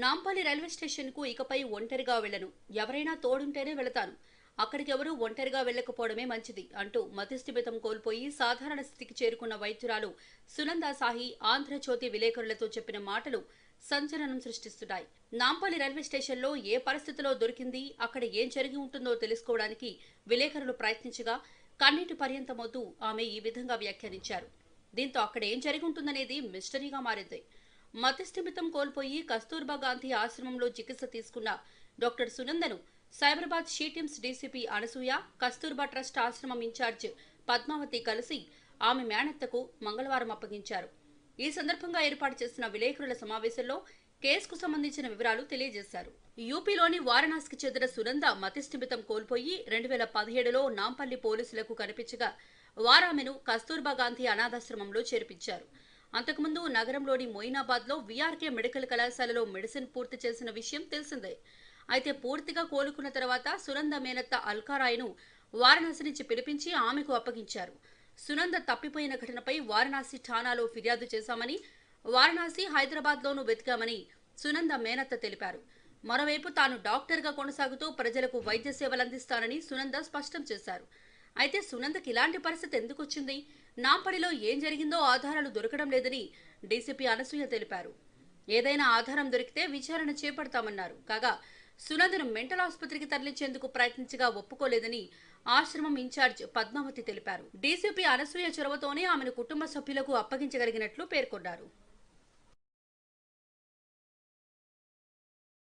Nampally railway స్టేషన్కు ఇకపై ఒంటరిగా వెళ్లను. ఎవరైనా తోడుంటేనే వెళతాను. అక్కడికెవరూ ఒంటరిగా వెళ్లకపోవడమే మంచిది అంటూ మతిస్థిమితం కోల్పోయి సాధారణ స్థితికి చేరుకున్న వైద్యురాలు సునంద సాహి ఆంధ్రజ్యోతి విలేకరులతో చెప్పిన మాటలు సంచలనం సృష్టిస్తున్నాయి. నాంపల్లి రైల్వే స్టేషన్లో ఏ పరిస్థితిలో దొరికింది, అక్కడ ఏం జరిగి ఉంటుందో తెలుసుకోవడానికి విలేకరులు ప్రయత్నించగా కన్నీటి పర్యంతమవుతూ ఆమె ఈ విధంగా వ్యాఖ్యానించారు. దీంతో అక్కడ ఏం జరిగి ఉంటుందనేది మిస్టరీగా మారింది. మతిస్థిమితం కోల్పోయి కస్తూర్బా గాంధీ ఆశ్రమంలో చికిత్స తీసుకున్న డాక్టర్ సునందను Cyberabad she teams DCP Anasuya, Kasturba trust ఆశ్రమం ఇన్ఛార్జ్ పద్మావతి కలిసి ఆమె మేనత్తకు మంగళవారం అప్పగించారు. ఈ సందర్భంగా ఏర్పాటు చేసిన విలేకరుల సమావేశంలో కేసుకు సంబంధించిన వివరాలు తెలియజేశారు. యూపీలోని వారణాసికి చెందిన సునంద మతిస్థిమితం కోల్పోయి 2017లో నాంపల్లి పోలీసులకు కనిపించగా వారామెను కస్తూర్బా గాంధీ అనాథాశ్రమంలో చేర్పించారు. అంతకుముందు నగరంలోని మొయినాబాద్లో వీఆర్కే మెడికల్ కళాశాలలో మెడిసిన్ పూర్తి చేసిన విషయం తెలిసిందే. అయితే పూర్తిగా కోలుకున్న తర్వాత సునంద మేనత్త అల్కారాయ్ను వారణాసి నుంచి పిలిపించి ఆమెకు అప్పగించారు. సునంద తప్పిపోయిన ఘటనపై వారణాసి ఠాణాలో ఫిర్యాదు చేశామని, వారణాసి, హైదరాబాద్లోనూ వెతికామని సునంద మేనత్త తెలిపారు. మరోవైపు తాను డాక్టర్గా కొనసాగుతూ ప్రజలకు వైద్య సేవలందిస్తానని సునంద స్పష్టం చేశారు. అయితే సునందకి ఇలాంటి పరిస్థితి ఎందుకు వచ్చింది, నాంపల్లిలో ఏం జరిగిందో ఆధారాలు దొరకడం లేదని డీసీపీ అనసూయ తెలిపారు. ఏదైనా ఆధారం దొరికితే విచారణ చేపడతామన్నారు. కాగా సునందను మెంటల్ ఆసుపత్రికి తరలించేందుకు ప్రయత్నించగా ఒప్పుకోలేదని ఆశ్రమం ఇన్ఛార్జ్ పద్మావతి తెలిపారు. డీసీపీ అనసూయ చొరవతోనే ఆమెను కుటుంబ సభ్యులకు అప్పగించగలిగినట్లు పేర్కొన్నారు.